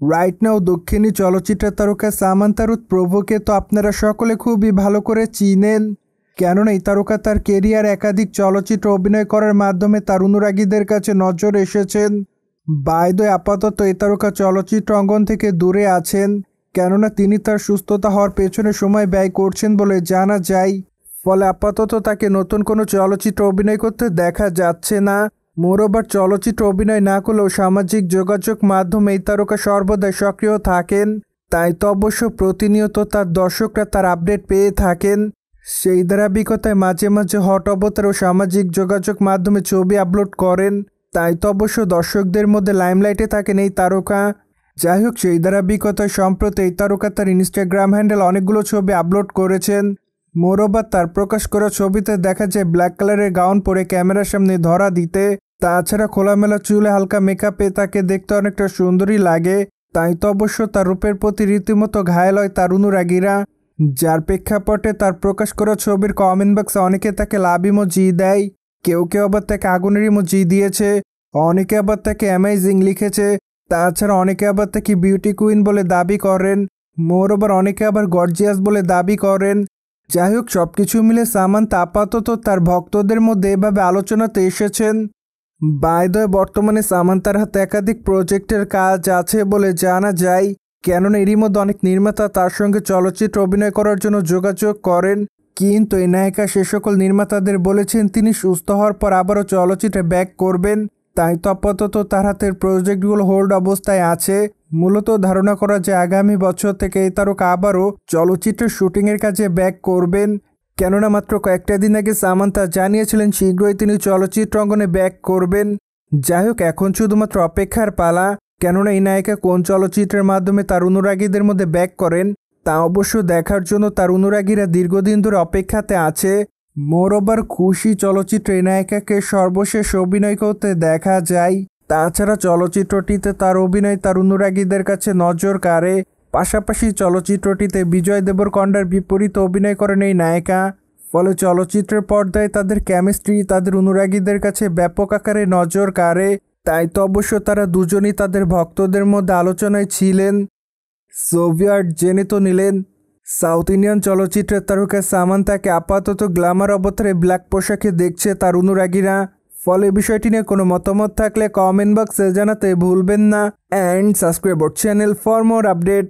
Right now দক্ষিণী চলচ্চিত্রের তারকা সামান্থা রুথ প্রভুকে তো আপনারা সকলে খুবই ভালো করে চিনেন, কেননা এই তারকা তার কেরিয়ার একাধিক চলচ্চিত্র অভিনয় করার মাধ্যমে তার অনুরাগীদের কাছে নজর এসেছেন। বাই দ্য ওয়ে, আপাতত এই তারকা চলচ্চিত্র অঙ্গন থেকে দূরে আছেন, কেননা তিনি তার সুস্থতা হওয়ার পেছনে সময় ব্যয় করছেন বলে জানা যায়। ফলে আপাতত তাকে নতুন কোনো চলচ্চিত্র অভিনয় করতে দেখা যাচ্ছে না। মোরওভার চলচ্চিত্র অভিনয় না করলেও সামাজিক যোগাযোগ মাধ্যমে এই তারকা সর্বদাই সক্রিয় থাকেন, তাই তো অবশ্য প্রতিনিয়ত তার দর্শকরা তার আপডেট পেয়ে থাকেন। সেই ধারাবাহিকতায় মাঝে মাঝে হট অবতার ও সামাজিক যোগাযোগ মাধ্যমে ছবি আপলোড করেন, তাই তো অবশ্য দর্শকদের মধ্যে লাইমলাইটে থাকেন এই তারকা। যাই হোক, সেই ধারাবাহিকতায় সম্প্রতি এই তারকা তার ইনস্টাগ্রাম হ্যান্ডেল অনেকগুলো ছবি আপলোড করেছেন। মোরওভার তার প্রকাশ করা ছবিতে দেখা যায় ব্ল্যাক কালারের গাউন পরে ক্যামেরার সামনে ধরা দিতে। তাছাড়া খোলামেলা চুলে হালকা মেকআপে তাকে দেখতে অনেকটা সুন্দরী লাগে, তাই তো অবশ্য তার রূপের প্রতি রীতিমতো ঘায়েল হয় তার অনুরাগীরা। যার প্রেক্ষাপটে তার প্রকাশ করা ছবির কমেন্ট বক্সে অনেকে তাকে লাভ ইমোজি দেয়, কেউ কেউ আবার তাকে আগুনের ইমোজি দিয়েছে, অনেকে আবার তাকে অ্যামেজিং লিখেছে। তাছাড়া অনেকে আবার তাকে বিউটি কুইন বলে দাবি করেন, মোরওভার অনেকে আবার গর্জিয়াস বলে দাবি করেন। যাই হোক, সবকিছু মিলে সামান্থা আপাতত তার ভক্তদের মধ্যে এভাবে আলোচনাতে এসেছেন। বাই দ্য ওয়ে, বর্তমানে সামান্থার হাতে একাধিক প্রজেক্টের কাজ আছে বলে জানা যায়, কেননা এরই মধ্যে অনেক নির্মাতা তার সঙ্গে চলচ্চিত্র অভিনয় করার জন্য যোগাযোগ করেন, কিন্তু এই নায়িকা সে সকল নির্মাতাদের বলেছেন তিনি সুস্থ হওয়ার পর আবারও চলচ্চিত্রে ব্যাক করবেন, তাই তো আপাতত তার হাতের প্রজেক্টগুলো হোল্ড অবস্থায় আছে। মূলত ধারণা করা যায় আগামী বছর থেকে এই তারকা আবারও চলচ্চিত্রের শুটিংয়ের কাজে ব্যাক করবেন, কেননা মাত্র কয়েকটা দিন আগে সামান্থা জানিয়েছিলেন শীঘ্রই তিনি চলচ্চিত্র অঙ্গনে ব্যাক করবেন। যাই হোক, এখন শুধুমাত্র অপেক্ষার পালা, কেননা এই নায়িকা কোন চলচ্চিত্রের মাধ্যমে তার অনুরাগীদের মধ্যে ব্যাক করেন তা অবশ্য দেখার জন্য তার অনুরাগীরা দীর্ঘদিন ধরে অপেক্ষাতে আছে। মোরওভার খুশি চলচ্চিত্রে এই নায়িকাকে সর্বশেষ অভিনয় করতে দেখা যায়। তাছাড়া চলচ্চিত্রটিতে তার অভিনয় তার অনুরাগীদের কাছে নজর কাড়ে। পাশাপাশি চলচ্চিত্রটিতে বিজয় দেবরকোন্ডার বিপরীতে অভিনয় করেন এই নায়িকা, ফলে চলচ্চিত্রের পর্দায় তাদের কেমিস্ট্রি তাদের অনুরাগীদের কাছে ব্যাপক আকারে নজর কাড়ে, তাই তো অবশ্য তারা দুজনই তাদের ভক্তদের মধ্যে আলোচনায় ছিলেন। সোভিয়েট জেনে তো নিলেন, সাউথ ইন্ডিয়ান চলচ্চিত্রের তারকা সামান্থাকে আপাতত গ্ল্যামার অবতারে ব্ল্যাক পোশাকে দেখছে তার অনুরাগীরা। ফলে বিষয়টি নিয়ে কোনো মতামত থাকলে কমেন্ট বক্সে জানাতে ভুলবেন না, and subscribe our channel for more update.